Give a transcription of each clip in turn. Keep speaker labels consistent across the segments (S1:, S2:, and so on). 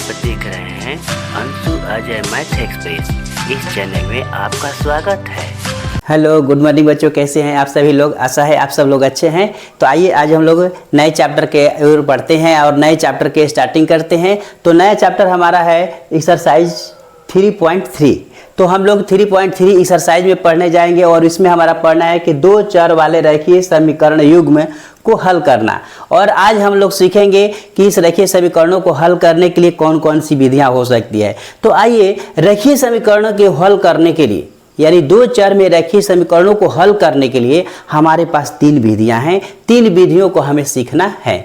S1: पर देख रहे हैं अंशु अजय मैथ एक्सप्रेस। इस चैनल में आपका स्वागत है।
S2: हेलो, गुड मॉर्निंग बच्चों, कैसे हैं आप सभी लोग। आशा है आप सब लोग अच्छे हैं। तो आइए आज हम लोग नए चैप्टर के ओर पढ़ते हैं और नए चैप्टर के स्टार्टिंग करते हैं। तो नया चैप्टर हमारा है एक्सरसाइज 3.3। तो हम लोग 3.3 एक्सरसाइज में पढ़ने जाएंगे और इसमें हमारा पढ़ना है कि दो चर वाले रेखीय समीकरण युग्म को हल करना। और आज हम लोग सीखेंगे कि इस रेखीय समीकरणों को हल करने के लिए कौन कौन सी विधियां हो सकती है। तो आइए रेखीय समीकरणों के हल करने के लिए, यानी दो चर में रेखीय समीकरणों को हल करने के लिए हमारे पास तीन विधियां हैं। तीन विधियों को हमें सीखना है।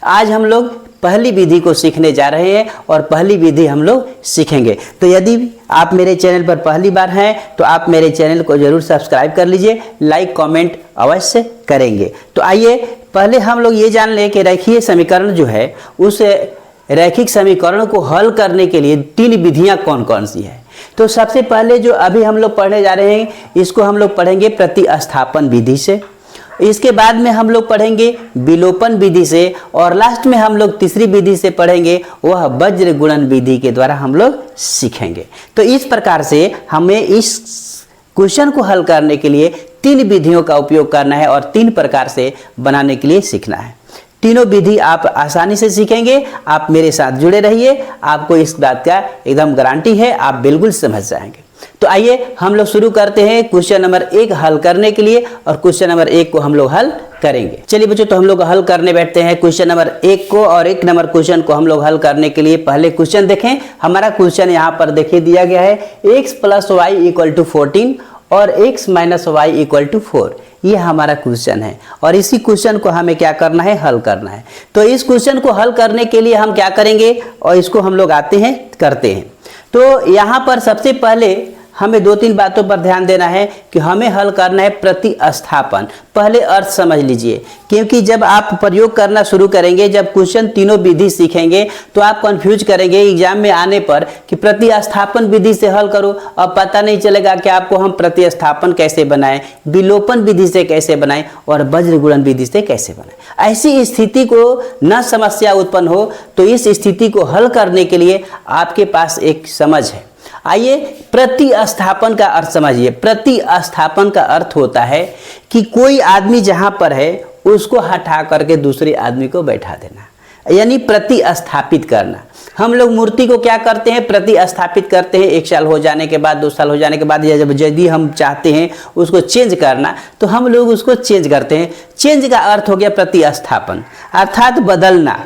S2: आज हम लोग पहली विधि को सीखने जा रहे हैं और पहली विधि हम लोग सीखेंगे। तो यदि आप मेरे चैनल पर पहली बार हैं तो आप मेरे चैनल को जरूर सब्सक्राइब कर लीजिए, लाइक कमेंट अवश्य करेंगे। तो आइए पहले हम लोग ये जान लें कि रेखीय समीकरण जो है उस रैखिक समीकरण को हल करने के लिए तीन विधियां कौन कौन सी है। तो सबसे पहले जो अभी हम लोग पढ़ने जा रहे हैं इसको हम लोग पढ़ेंगे प्रतिस्थापन विधि से। इसके बाद में हम लोग पढ़ेंगे विलोपन विधि से और लास्ट में हम लोग तीसरी विधि से पढ़ेंगे, वह वज्र गुणन विधि के द्वारा हम लोग सीखेंगे। तो इस प्रकार से हमें इस क्वेश्चन को हल करने के लिए तीन विधियों का उपयोग करना है और तीन प्रकार से बनाने के लिए सीखना है। तीनों विधि आप आसानी से सीखेंगे। आप मेरे साथ जुड़े रहिए, आपको इस बात का एकदम गारंटी है, आप बिल्कुल समझ जाएंगे। तो आइए हम लोग शुरू करते हैं क्वेश्चन नंबर 1 हल करने के लिए और क्वेश्चन नंबर 1 को हम लोग हल करेंगे। चलिए बच्चों, तो हम लोग हल करने बैठते हैं क्वेश्चन नंबर 1 को। और 1 नंबर क्वेश्चन को हम लोग हल करने के लिए पहले क्वेश्चन देखें। हमारा क्वेश्चन यहाँ पर देखिए दिया गया है x + y = 14 और x - y = 4। ये हमारा क्वेश्चन है और इसी क्वेश्चन को हमें क्या करना है, हल करना है। तो इस क्वेश्चन को हल करने के लिए हम क्या करेंगे और इसको हम लोग आते हैं करते हैं। तो यहाँ पर सबसे पहले हमें दो तीन बातों पर ध्यान देना है कि हमें हल करना है प्रतिस्थापन। पहले अर्थ समझ लीजिए, क्योंकि जब आप प्रयोग करना शुरू करेंगे, जब क्वेश्चन तीनों विधि सीखेंगे तो आप कंफ्यूज करेंगे एग्जाम में आने पर कि प्रतिस्थापन विधि से हल करो। अब पता नहीं चलेगा कि आपको हम प्रतिस्थापन कैसे बनाएं, विलोपन विधि से कैसे बनाएं और वज्र गुणन विधि से कैसे बनाएं। ऐसी स्थिति को न समस्या उत्पन्न हो, तो इस स्थिति को हल करने के लिए आपके पास एक समझ है। आइए प्रतिस्थापन का अर्थ समझिए। प्रतिस्थापन का अर्थ होता है कि कोई आदमी जहां पर है उसको हटा करके दूसरे आदमी को बैठा देना, यानी प्रतिस्थापित करना। हम लोग मूर्ति को क्या करते हैं, प्रतिस्थापित करते हैं। 1 साल हो जाने के बाद, 2 साल हो जाने के बाद, या जब यदि हम चाहते हैं उसको चेंज करना तो हम लोग उसको चेंज करते हैं। चेंज का अर्थ हो गया प्रतिस्थापन, अर्थात बदलना।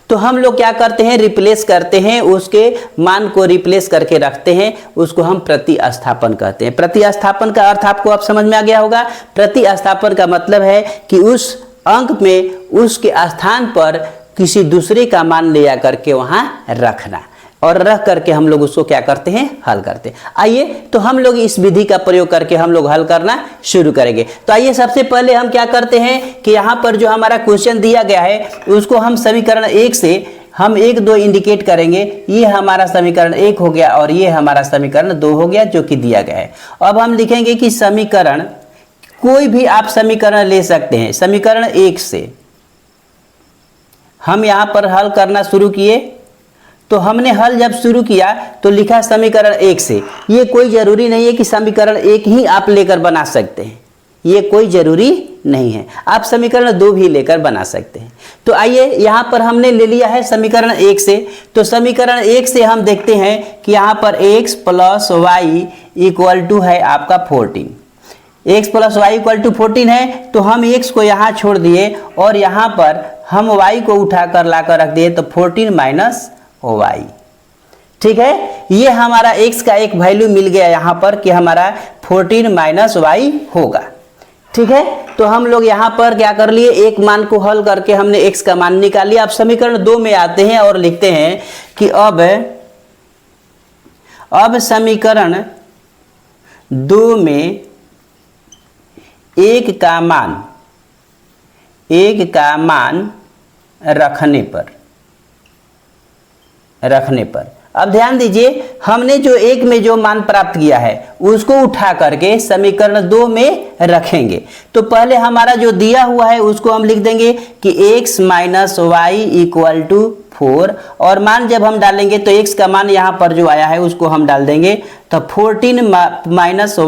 S2: तो हम लोग क्या करते हैं, रिप्लेस करते हैं, उसके मान को रिप्लेस करके रखते हैं, उसको हम प्रतिस्थापन कहते हैं। प्रतिस्थापन का अर्थ आपको अब समझ में आ गया होगा। प्रतिस्थापन का मतलब है कि उस अंक में उसके स्थान पर किसी दूसरे का मान ले आकर के वहां रखना और रख करके हम लोग उसको क्या करते हैं, हल करते हैं। आइए तो हम लोग इस विधि का प्रयोग करके हम लोग हल करना शुरू करेंगे। तो आइए सबसे पहले हम क्या करते हैं कि यहाँ पर जो हमारा क्वेश्चन दिया गया है उसको हम समीकरण 1 से हम 1 2 इंडिकेट करेंगे। ये हमारा समीकरण 1 हो गया और ये हमारा समीकरण 2 हो गया जो कि दिया गया है। अब हम लिखेंगे कि समीकरण, कोई भी आप समीकरण ले सकते हैं। समीकरण 1 से हम यहाँ पर हल करना शुरू किए। तो हमने हल जब शुरू किया तो लिखा समीकरण 1 से। ये कोई जरूरी नहीं है कि समीकरण 1 ही आप लेकर बना सकते हैं, ये कोई जरूरी नहीं है। आप समीकरण 2 भी लेकर बना सकते हैं। तो आइए यहाँ पर हमने ले लिया है समीकरण 1 से। तो समीकरण 1 से हम देखते हैं कि यहाँ पर x + y = है आपका 14। x + y = 14 है। तो हम x को यहाँ छोड़ दिए और यहाँ पर हम y को उठाकर लाकर रख दिए, तो 14 - y। ठीक है, ये हमारा x का एक वैल्यू मिल गया यहाँ पर कि हमारा 14 - y होगा। ठीक है, तो हम लोग यहाँ पर क्या कर लिए, एक मान को हल करके हमने x का मान निकाल लिया। अब समीकरण 2 में आते हैं और लिखते हैं कि अब समीकरण 2 में 1 का मान रखने पर अब ध्यान दीजिए, हमने जो 1 में जो मान प्राप्त किया है उसको उठा करके समीकरण 2 में रखेंगे। तो पहले हमारा जो दिया हुआ है उसको हम लिख देंगे कि x - y = 4 और मान जब हम डालेंगे तो x का मान यहाँ पर जो आया है उसको हम डाल देंगे, तो 14 माइनस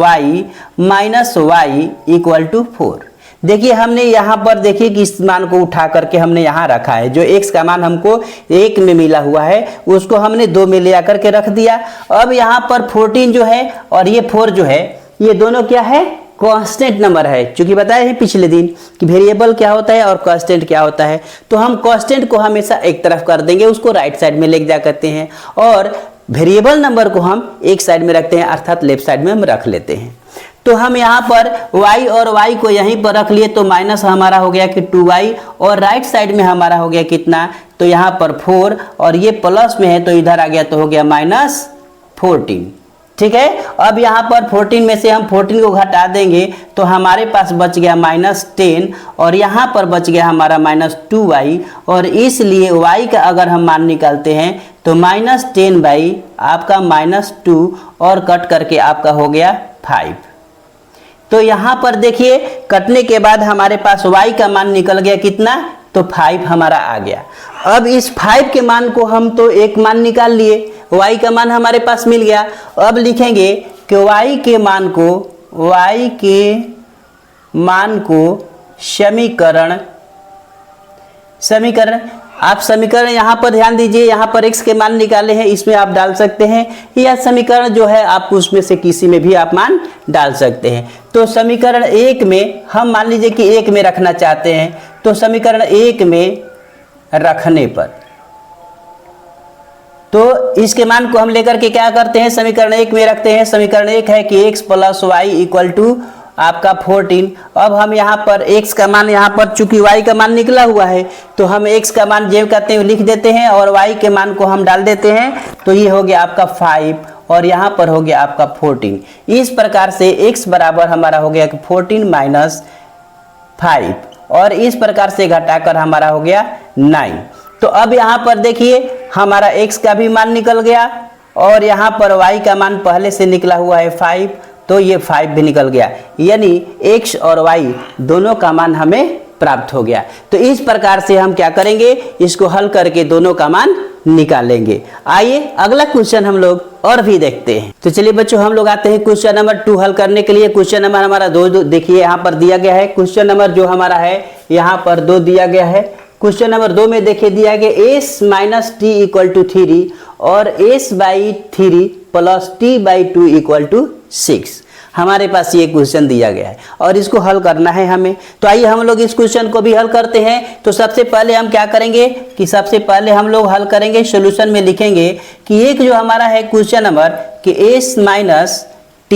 S2: वाई इक्वल टू 4। देखिए हमने यहाँ पर देखिए कि इस मान को उठा करके हमने यहाँ रखा है, जो x का मान हमको 1 में मिला हुआ है उसको हमने 2 में ले आकर के रख दिया। अब यहाँ पर 14 जो है और ये 4 जो है ये दोनों क्या है, कांस्टेंट नंबर है। चूंकि बताया है पिछले दिन कि वेरिएबल क्या होता है और कांस्टेंट क्या होता है, तो हम कांस्टेंट को हमेशा एक तरफ कर देंगे, उसको राइट साइड में ले जा करते हैं और वेरिएबल नंबर को हम एक साइड में रखते हैं, अर्थात लेफ्ट साइड में हम रख लेते हैं। तो हम यहाँ पर y और y को यहीं पर रख लिए, तो माइनस हमारा हो गया कि 2y और राइट साइड में हमारा हो गया कितना, तो यहाँ पर 4 और ये प्लस में है तो इधर आ गया तो हो गया -14। ठीक है, अब यहाँ पर 14 में से हम 14 को घटा देंगे तो हमारे पास बच गया -10 और यहाँ पर बच गया हमारा -2y और इसलिए y का अगर हम मान निकालते हैं तो -10 बाई आपका -2 और कट करके आपका हो गया 5। तो यहाँ पर देखिए कटने के बाद हमारे पास y का मान निकल गया कितना, तो 5 हमारा आ गया। अब इस 5 के मान को हम तो एक मान निकाल लिए, y का मान हमारे पास मिल गया। अब लिखेंगे कि y के मान को समीकरण आप समीकरण यहाँ पर ध्यान दीजिए, यहाँ पर x के मान निकाले हैं, इसमें आप डाल सकते हैं, या समीकरण जो है आप उसमें से किसी में भी आप मान डाल सकते हैं। तो समीकरण 1 में हम मान लीजिए कि 1 में रखना चाहते हैं, तो समीकरण 1 में रखने पर तो इसके मान को हम लेकर के क्या करते हैं, समीकरण 1 में रखते हैं। समीकरण 1 है कि x + y इक्वल टू आपका 14। अब हम यहाँ पर x का मान, यहाँ पर चूंकि y का मान निकला हुआ है तो हम x का मान जो कहते हैं लिख देते हैं और y के मान को हम डाल देते हैं, तो ये हो गया आपका 5 और यहाँ पर हो गया आपका 14। इस प्रकार से x बराबर हमारा हो गया कि 14 - 5 और इस प्रकार से घटाकर हमारा हो गया 9। तो अब यहाँ पर देखिए हमारा x का भी मान निकल गया और यहाँ पर y का मान पहले से निकला हुआ है 5, तो ये 5 भी निकल गया, यानी x और y दोनों का मान हमें प्राप्त हो गया। तो इस प्रकार से हम क्या करेंगे, इसको हल करके दोनों का मान निकालेंगे। आइए अगला क्वेश्चन हम लोग और भी देखते हैं। तो चलिए बच्चों हम लोग आते हैं क्वेश्चन नंबर 2 हल करने के लिए। क्वेश्चन नंबर हमारा 2 देखिए यहाँ पर दिया गया है। क्वेश्चन नंबर जो हमारा है यहाँ पर 2 दिया गया है। क्वेश्चन नंबर 2 में देखिए दिया गया s - t = 3 और s/3 + t/2 = 6। हमारे पास ये क्वेश्चन दिया गया है और इसको हल करना है हमें। तो आइए हम लोग इस क्वेश्चन को भी हल करते हैं। तो सबसे पहले हम क्या करेंगे कि सबसे पहले हम लोग हल करेंगे, सॉल्यूशन में लिखेंगे कि एक जो हमारा है क्वेश्चन नंबर कि s - t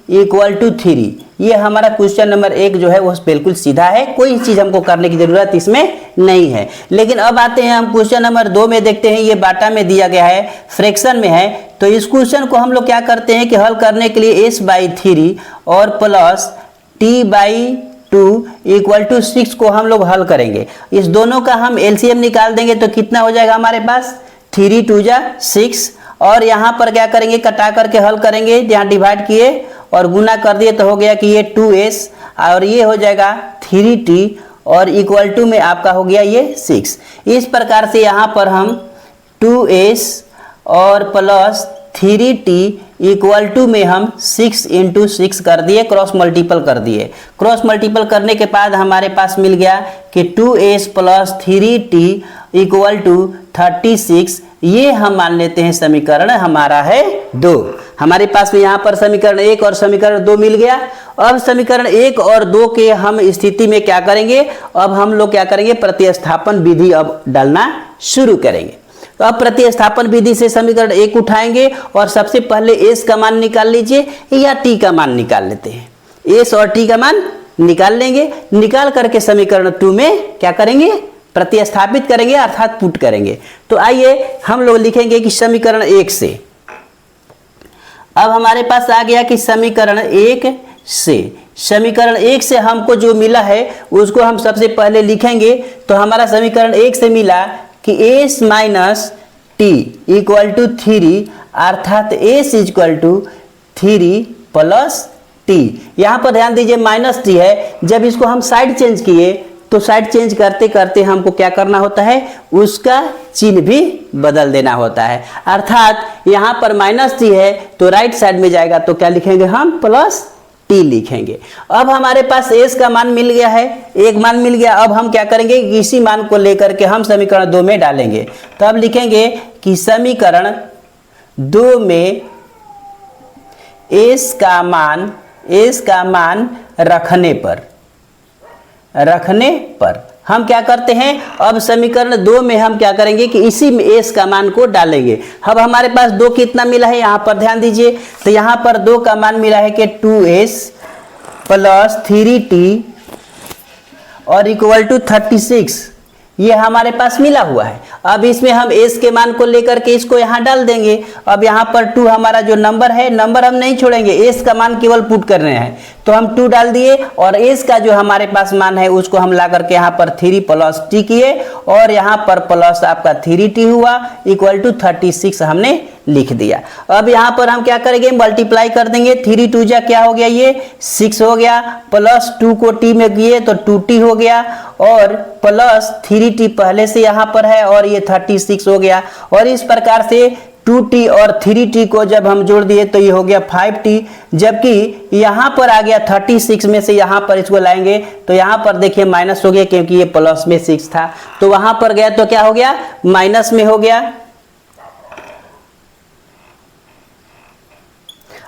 S2: = 3, ये हमारा क्वेश्चन नंबर 1 जो है वो बिल्कुल सीधा है, कोई चीज़ हमको करने की जरूरत इसमें नहीं है। लेकिन अब आते हैं हम क्वेश्चन नंबर 2 में, देखते हैं ये बाटा में दिया गया है, फ्रैक्शन में है। तो इस क्वेश्चन को हम लोग क्या करते हैं कि हल करने के लिए s/3 और प्लस t/2 = 6 को हम लोग हल करेंगे। इस दोनों का हम LCM निकाल देंगे तो कितना हो जाएगा हमारे पास, 3 × 2 = 6 और यहाँ पर क्या करेंगे कटा करके हल करेंगे, यहाँ डिवाइड किए और गुना कर दिए तो हो गया कि ये 2s और ये हो जाएगा 3t और इक्वल टू में आपका हो गया ये 6। इस प्रकार से यहाँ पर हम 2s और प्लस 3t इक्वल टू में हम 6 × 6 कर दिए, क्रॉस मल्टीपल कर दिए। क्रॉस मल्टीपल करने के बाद हमारे पास मिल गया कि 2s + 3t = 36। ये हम मान लेते हैं समीकरण हमारा है 2। हमारे पास में यहाँ पर समीकरण 1 और समीकरण 2 मिल गया। अब समीकरण 1 और 2 के हम स्थिति में क्या करेंगे, अब हम लोग क्या करेंगे, प्रतिस्थापन विधि अब डालना शुरू करेंगे। तो अब प्रतिस्थापन विधि से समीकरण 1 उठाएंगे और सबसे पहले s का मान निकाल लीजिए या t का मान निकाल लेते हैं। s और t का मान निकाल लेंगे, निकाल करके समीकरण 2 में क्या करेंगे, प्रतिस्थापित करेंगे अर्थात पुट करेंगे। तो आइए हम लोग लिखेंगे कि समीकरण 1 से, अब हमारे पास आ गया कि समीकरण 1 से हमको जो मिला है उसको हम सबसे पहले लिखेंगे। तो हमारा समीकरण 1 से मिला कि s - t = 3 अर्थात s = 3 + t। यहाँ पर ध्यान दीजिए -t है, जब इसको हम साइड चेंज किए तो साइड चेंज करते करते हमको क्या करना होता है, उसका चिन्ह भी बदल देना होता है। अर्थात यहाँ पर -t है तो राइट साइड में जाएगा तो क्या लिखेंगे हम, +t लिखेंगे। अब हमारे पास s का मान मिल गया है, एक मान मिल गया। अब हम क्या करेंगे, इसी मान को लेकर के हम समीकरण 2 में डालेंगे। तो अब लिखेंगे कि समीकरण 2 में s का मान रखने पर हम क्या करते हैं, अब समीकरण 2 में हम क्या करेंगे कि इसी में s का मान को डालेंगे। अब हमारे पास 2 कितना मिला है, यहाँ पर ध्यान दीजिए। तो यहाँ पर 2 का मान मिला है कि 2s + 3t और = 36, ये हमारे पास मिला हुआ है। अब इसमें हम s के मान को लेकर के इसको यहाँ डाल देंगे। अब यहाँ पर 2 हमारा जो नंबर है, नंबर हम नहीं छोड़ेंगे, s का मान केवल पुट कर रहे हैं, तो हम 2 डाल दिए और s का जो हमारे पास मान है उसको हम ला करके यहाँ पर 3 + t किए और यहाँ पर प्लस आपका 3t हुआ = 36 हमने लिख दिया। अब यहाँ पर हम क्या करेंगे, मल्टीप्लाई कर देंगे। 3 2 जा क्या हो गया, ये 6 हो गया, प्लस 2 को t में किए तो 2t हो गया और प्लस 3t पहले से यहाँ पर है और ये 36 हो गया। और इस प्रकार से 2t और 3t को जब हम जोड़ दिए तो ये हो गया 5t, जबकि यहाँ पर आ गया 36 में से यहाँ पर इसको लाएंगे तो यहाँ पर देखिए माइनस हो गया क्योंकि ये प्लस में 6 था, तो वहाँ पर गया तो क्या हो गया, माइनस में हो गया।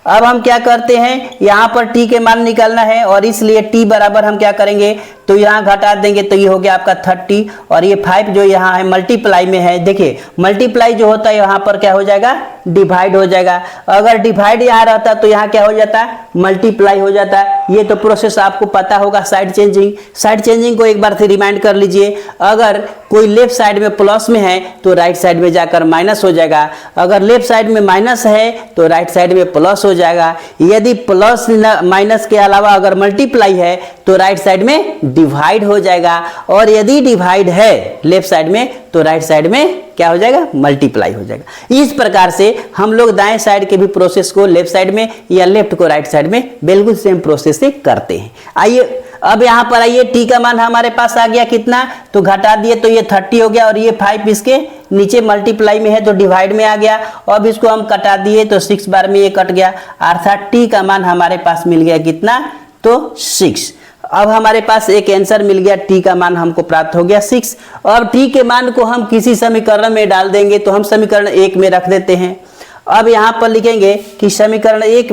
S2: अब हम क्या करते हैं, यहाँ पर t के मान निकालना है और इसलिए t बराबर हम क्या करेंगे, तो यहाँ घटा देंगे तो ये हो गया आपका 30 और ये 5 जो यहाँ है मल्टीप्लाई में है। देखिए मल्टीप्लाई जो होता है यहाँ पर क्या हो जाएगा, डिवाइड हो जाएगा। अगर डिवाइड यहाँ रहता तो यहाँ क्या हो जाता है, मल्टीप्लाई हो जाता है। ये तो प्रोसेस आपको पता होगा, साइड चेंजिंग को एक बार फिर रिमाइंड कर लीजिए। अगर कोई लेफ्ट साइड में प्लस में है तो राइट साइड में जाकर माइनस हो जाएगा, अगर लेफ्ट साइड में माइनस है तो राइट साइड में प्लस हो जाएगा। यदि प्लस माइनस के अलावा अगर मल्टीप्लाई है तो राइट साइड में डिवाइड हो जाएगा, और यदि डिवाइड है लेफ्ट साइड में तो राइट साइड में क्या हो जाएगा, मल्टीप्लाई हो जाएगा। इस प्रकार से हम लोग दाएं साइड के भी प्रोसेस को लेफ्ट साइड में या लेफ्ट को राइट साइड में बिल्कुल सेम प्रोसेस से करते हैं। आइए अब यहाँ पर आइए, t का मान हमारे पास आ गया कितना, तो घटा दिए तो ये 30 हो गया और ये 5 इसके नीचे मल्टीप्लाई में है तो डिवाइड में आ गया। अब इसको हम कटा दिए तो 6 बार में ये कट गया, अर्थात t का मान हमारे पास मिल गया कितना, तो 6। अब हमारे पास एक आंसर मिल गया, t का मान हमको प्राप्त हो गया 6। अब t के मान को हम किसी समीकरण में डाल देंगे, तो हम समीकरण 1 में रख देते हैं। अब यहाँ पर लिखेंगे कि समीकरण 1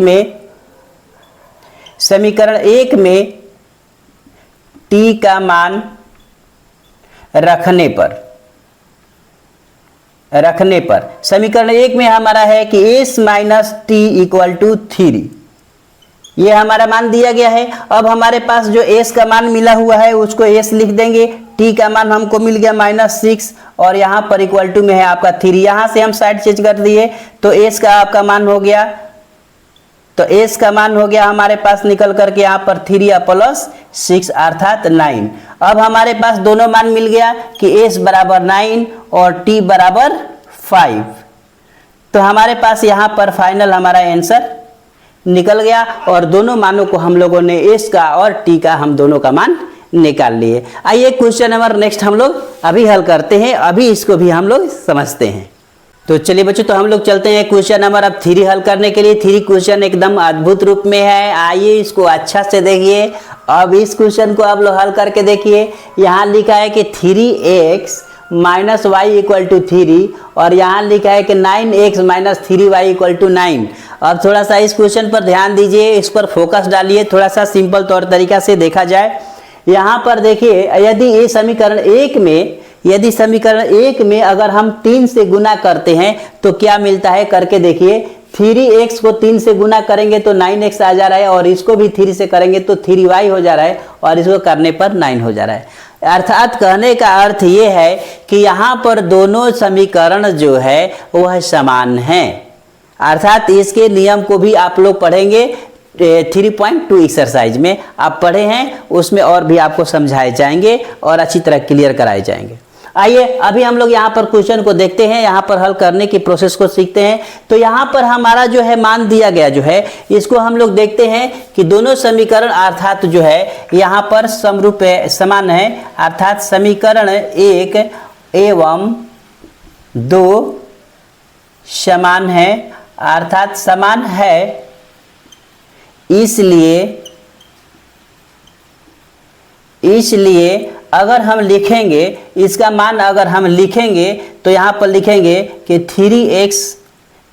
S2: में t का मान रखने पर समीकरण 1 में हमारा है कि s - t = 3, ये हमारा मान दिया गया है। अब हमारे पास जो s का मान मिला हुआ है उसको s लिख देंगे, t का मान हमको मिल गया -6 और यहाँ पर इक्वल टू में है आपका 3। यहाँ से हम साइड चेंज कर दिए तो s का आपका मान हो गया, तो s का मान हो गया हमारे पास निकल करके यहाँ पर 3 या +6 अर्थात 9। अब हमारे पास दोनों मान मिल गया कि s बराबर 9 और t बराबर 5, तो हमारे पास यहाँ पर फाइनल हमारा आंसर निकल गया और दोनों मानों को हम लोगों ने s का और t का हम दोनों का मान निकाल लिए। आइए क्वेश्चन नंबर नेक्स्ट हम लोग अभी हल करते हैं, अभी इसको भी हम लोग समझते हैं। तो चलिए बच्चों, तो हम लोग चलते हैं क्वेश्चन नंबर अब 3 हल करने के लिए। 3 क्वेश्चन एकदम अद्भुत रूप में है, आइए इसको अच्छा से देखिए। अब इस क्वेश्चन को आप लोग हल करके देखिए। यहाँ लिखा है कि 3x - y = 3 और यहाँ लिखा है कि 9x - 3y = 9। अब थोड़ा सा इस क्वेश्चन पर ध्यान दीजिए, इस पर फोकस डालिए, थोड़ा सा सिंपल तौर तरीका से देखा जाए। यहाँ पर देखिए, यदि ये समीकरण 1 में अगर हम 3 से गुना करते हैं तो क्या मिलता है करके देखिए। 3x को 3 से गुना करेंगे तो 9x आ जा रहा है और इसको भी 3 से करेंगे तो 3y हो जा रहा है और इसको करने पर 9 हो जा रहा है। अर्थात कहने का अर्थ ये है कि यहाँ पर दोनों समीकरण जो है वह समान हैं। अर्थात इसके नियम को भी आप लोग पढ़ेंगे 3.2 एक्सरसाइज में आप पढ़े हैं, उसमें और भी आपको समझाए जाएंगे और अच्छी तरह क्लियर कराए जाएंगे। आइए अभी हम लोग यहाँ पर क्वेश्चन को देखते हैं, यहाँ पर हल करने की प्रोसेस को सीखते हैं। तो यहाँ पर हमारा जो है मान दिया गया जो है, इसको हम लोग देखते हैं कि दोनों समीकरण अर्थात जो है यहाँ पर समरूप समान है, अर्थात समीकरण 1 एवं 2 समान है, अर्थात समान है। इसलिए अगर हम लिखेंगे इसका मान, अगर हम लिखेंगे तो यहाँ पर लिखेंगे कि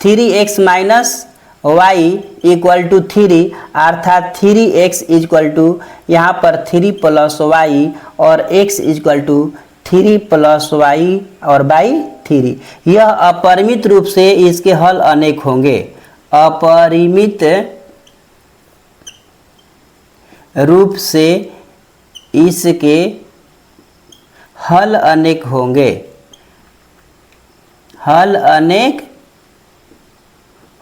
S2: 3x minus y equal to 3, अर्थात 3x इक्वल टू यहाँ पर 3 प्लस y और x equal to 3 plus y और बाई 3। यह अपरिमित रूप से इसके हल अनेक होंगे, अपरिमित रूप से इसके हल अनेक होंगे, हल अनेक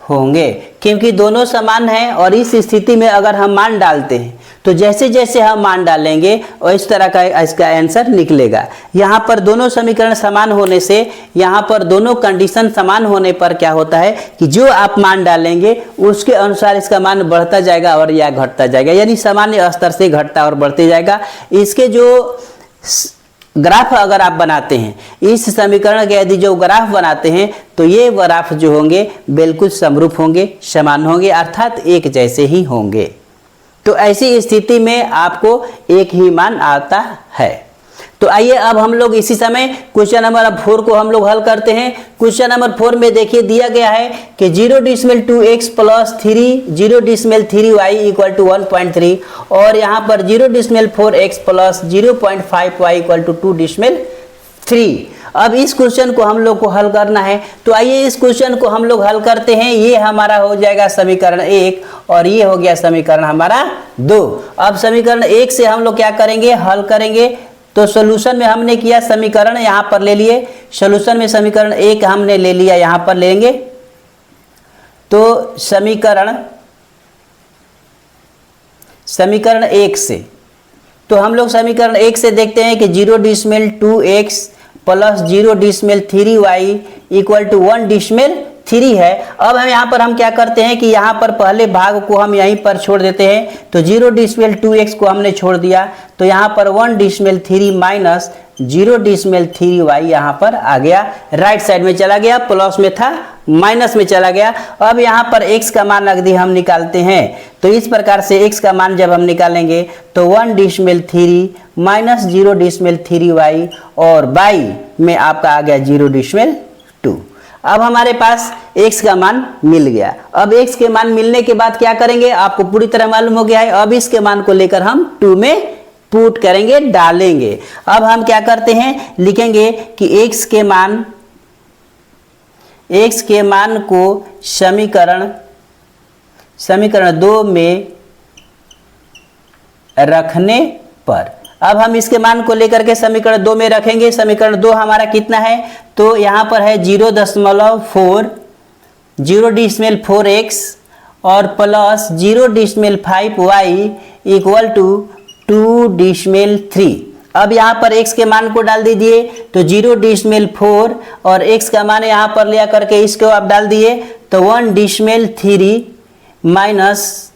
S2: होंगे, क्योंकि दोनों समान हैं। और इस स्थिति में अगर हम मान डालते हैं तो जैसे जैसे हम मान डालेंगे और इस तरह का इसका आंसर निकलेगा। यहाँ पर दोनों समीकरण समान होने से, यहाँ पर दोनों कंडीशन समान होने पर क्या होता है कि जो आप मान डालेंगे उसके अनुसार इसका मान बढ़ता जाएगा और या घटता जाएगा, यानी सामान्य स्तर से घटता और बढ़ते जाएगा। इसके जो ग्राफ अगर आप बनाते हैं, इस समीकरण के यदि जो ग्राफ बनाते हैं तो ये ग्राफ जो होंगे बिल्कुल समरूप होंगे, समान होंगे, अर्थात एक जैसे ही होंगे। तो ऐसी स्थिति में आपको एक ही मान आता है। तो आइए अब हम लोग इसी समय क्वेश्चन नंबर 4 को हम लोग हल करते हैं। क्वेश्चन नंबर 4 में देखिए दिया गया है कि 0.2x plus 0.3y equal to 1.3 और यहाँ पर 0.4x plus 0.5y equal to 2.3। अब इस क्वेश्चन को हम लोग को हल करना है। तो आइए इस क्वेश्चन को हम लोग हल करते हैं। ये हमारा हो जाएगा समीकरण 1 और ये हो गया समीकरण हमारा 2। अब समीकरण 1 से हम लोग क्या करेंगे, हल करेंगे। तो सॉल्यूशन में हमने किया, समीकरण यहाँ पर ले लिए, सॉल्यूशन में समीकरण 1 हमने ले लिया, यहाँ पर लेंगे। तो समीकरण 1 से तो हम लोग समीकरण 1 से देखते हैं कि 0.2x plus 0.3y equal to 1.3 है। अब हम यहाँ पर हम क्या करते हैं कि यहाँ पर पहले भाग को हम यहीं पर छोड़ देते हैं। तो 0.2x को हमने छोड़ दिया, तो यहाँ पर 1.3 माइनस 0.3y यहाँ पर आ गया, राइट साइड में चला गया, प्लस में था माइनस में चला गया। अब यहाँ पर x का मान अगर हम निकालते हैं तो इस प्रकार से x का मान जब हम निकालेंगे तो 1.3 माइनस 0.3y और y में आपका आ गया 0.2। अब हमारे पास x का मान मिल गया। अब x के मान मिलने के बाद क्या करेंगे, आपको पूरी तरह मालूम हो गया है। अब इसके मान को लेकर हम 2 में पुट करेंगे, डालेंगे। अब हम क्या करते हैं, लिखेंगे कि x के मान को समीकरण 2 में रखने पर, अब हम इसके मान को लेकर के समीकरण 2 में रखेंगे। समीकरण 2 हमारा कितना है, तो यहाँ पर है 0.4x और प्लस 0.5y इक्वल टू 2.3। अब यहाँ पर x के मान को डाल दीजिए, तो 0.4 और x का मान यहाँ पर लिया करके इसको आप डाल दिए, तो 1.3 माइनस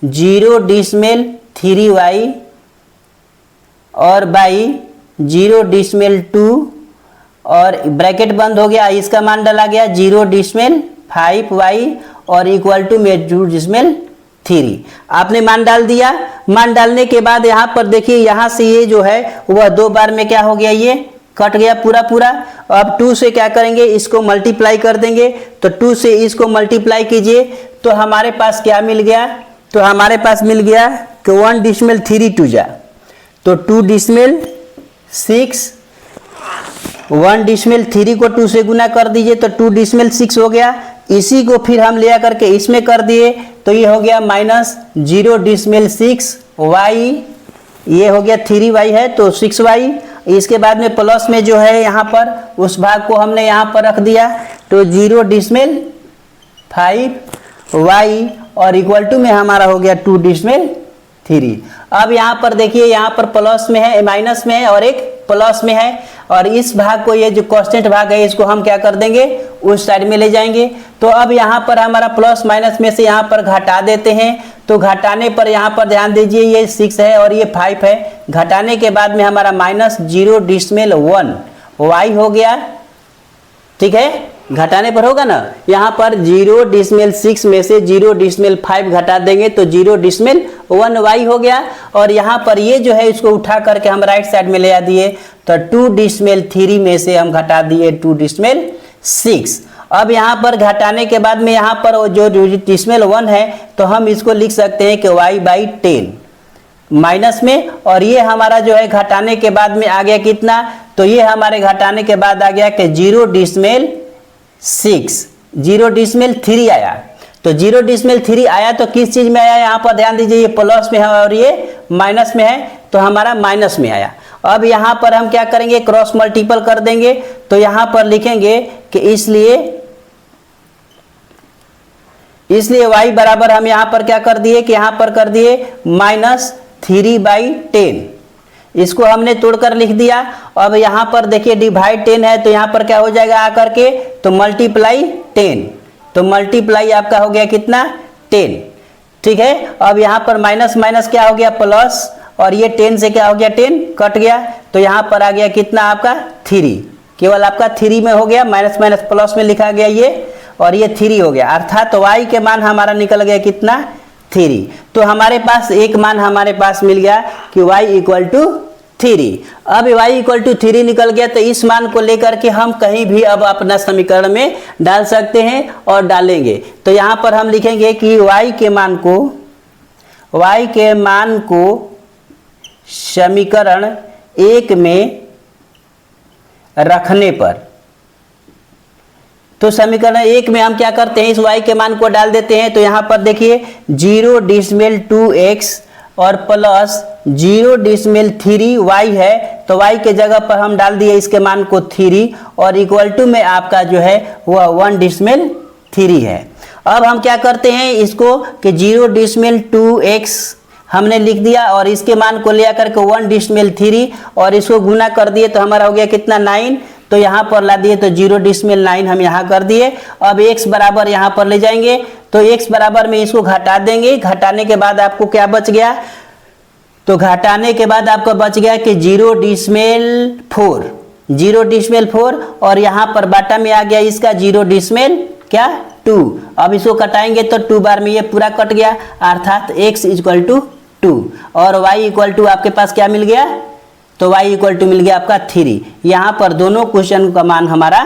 S2: 0.3y और बाई 0.2 और ब्रैकेट बंद हो गया, इसका मान डाला गया 0.5y और इक्वल टू में 2.3। आपने मान डाल दिया। मान डालने के बाद यहाँ पर देखिए, यहाँ से ये जो है वह 2 बार में क्या हो गया, ये कट गया पूरा। अब 2 से क्या करेंगे, इसको मल्टीप्लाई कर देंगे। तो 2 से इसको मल्टीप्लाई कीजिए तो हमारे पास क्या मिल गया, तो हमारे पास मिल गया कि 1.3 2 जा, तो 2.6, 1.3 को 2 से गुना कर दीजिए तो 2.6 हो गया। इसी को फिर हम ले करके इसमें कर दिए तो ये हो गया माइनस 0.6y, ये हो गया 3y है तो 6y। इसके बाद में प्लस में जो है यहाँ पर उस भाग को हमने यहाँ पर रख दिया, तो 0.5y और इक्वल टू में हमारा हो गया 2.3। 3। अब यहाँ पर देखिए, यहाँ पर प्लस में है, माइनस में है और एक प्लस में है, और इस भाग को, ये जो कांस्टेंट भाग है, इसको हम क्या कर देंगे, उस साइड में ले जाएंगे। तो अब यहाँ पर हमारा प्लस माइनस में से यहाँ पर घटा देते हैं। तो घटाने पर यहाँ पर ध्यान दीजिए, ये 6 है और ये 5 है। घटाने के बाद में हमारा -0.1 y हो गया, ठीक है। घटाने पर होगा ना, यहाँ पर 0.6 में से 0.5 घटा देंगे तो 0.1 y हो गया। और यहाँ पर ये जो है इसको उठा करके हम राइट साइड में ले आ दिए, तो 2.3 में से हम घटा दिए 2.6। अब यहाँ पर घटाने के बाद में यहाँ पर जो 0.1 है, तो हम इसको लिख सकते हैं कि y/10 माइनस में, और ये हमारा जो है घटाने के बाद में आ गया कितना, तो ये हमारे घटाने के बाद आ गया कि 0.3 आया। तो 0.3 आया तो किस चीज में आया, यहाँ पर ध्यान दीजिए, ये प्लस में है और ये माइनस में है, तो हमारा माइनस में आया। अब यहाँ पर हम क्या करेंगे, क्रॉस मल्टीपल कर देंगे। तो यहाँ पर लिखेंगे कि इसलिए y बराबर हम यहाँ पर क्या कर दिए कि यहाँ पर कर दिए -3/10। इसको हमने तोड़कर लिख दिया। अब यहाँ पर देखिए डिवाइड 10 है, तो यहाँ पर क्या हो जाएगा आकर के, तो मल्टीप्लाई 10, तो मल्टीप्लाई आपका हो गया कितना, 10, ठीक है। अब यहाँ पर माइनस माइनस क्या हो गया, प्लस, और ये 10 से क्या हो गया, 10 कट गया, तो यहाँ पर आ गया कितना आपका 3, केवल आपका 3 में हो गया, माइनस माइनस प्लस में लिखा गया ये, और ये 3 हो गया, अर्थात तो y के मान हमारा निकल गया कितना, 3। तो हमारे पास एक मान हमारे पास मिल गया कि y = 3। अब y = 3 निकल गया, तो इस मान को लेकर के हम कहीं भी अब अपना समीकरण में डाल सकते हैं और डालेंगे। तो यहाँ पर हम लिखेंगे कि y के मान को समीकरण 1 में रखने पर, तो समीकरण 1 में हम क्या करते हैं, इस y के मान को डाल देते हैं। तो यहाँ पर देखिए 0.2x और प्लस 0.3y है, तो y के जगह पर हम डाल दिए इसके मान को 3, और इक्वल टू में आपका जो है वह 1.3 है। अब हम क्या करते हैं इसको कि 0.2x हमने लिख दिया, और इसके मान को ले आकर के 1.3 और इसको गुना कर दिए, तो हमारा हो गया कितना, 9। तो यहाँ पर ला दिए, तो 0.9 हम यहाँ कर दिए। अब x बराबर यहाँ पर ले जाएंगे, तो x बराबर में इसको घटा देंगे। घटाने के बाद आपको क्या बच गया, तो घटाने के बाद आपको बच गया कि 0.4, और यहाँ पर बाटा में आ गया इसका 0.2। अब इसको कटाएंगे तो 2 बार में ये पूरा कट गया, अर्थात x = 2 और y = आपके पास क्या मिल गया, तो y = मिल गया आपका 3। यहाँ पर दोनों क्वेश्चन का मान हमारा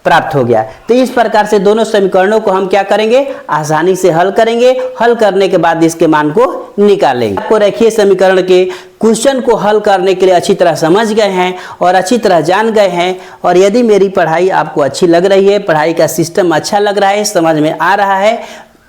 S2: प्राप्त हो गया। तो इस प्रकार से दोनों समीकरणों को हम क्या करेंगे, आसानी से हल करेंगे। हल करने के बाद इसके मान को निकालेंगे। आपको रखिए समीकरण के क्वेश्चन को हल करने के लिए अच्छी तरह समझ गए हैं और अच्छी तरह जान गए हैं। और यदि मेरी पढ़ाई आपको अच्छी लग रही है, पढ़ाई का सिस्टम अच्छा लग रहा है, समझ में आ रहा है,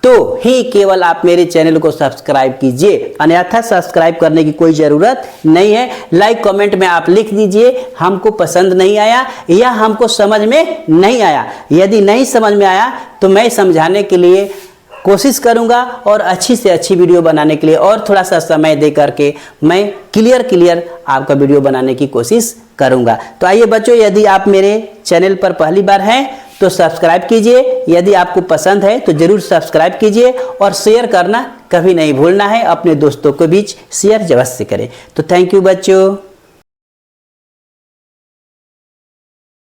S2: तो ही केवल आप मेरे चैनल को सब्सक्राइब कीजिए, अन्यथा सब्सक्राइब करने की कोई ज़रूरत नहीं है। लाइक कमेंट में आप लिख दीजिए हमको पसंद नहीं आया या हमको समझ में नहीं आया। यदि नहीं समझ में आया तो मैं समझाने के लिए कोशिश करूंगा और अच्छी से अच्छी वीडियो बनाने के लिए और थोड़ा सा समय दे करके मैं क्लियर आपका वीडियो बनाने की कोशिश करूंगा। तो आइए बच्चों, यदि आप मेरे चैनल पर पहली बार हैं तो सब्सक्राइब कीजिए। यदि आपको पसंद है तो जरूर सब्सक्राइब कीजिए और शेयर करना कभी नहीं भूलना है। अपने दोस्तों के बीच शेयर जरूर से करें। तो थैंक यू बच्चों।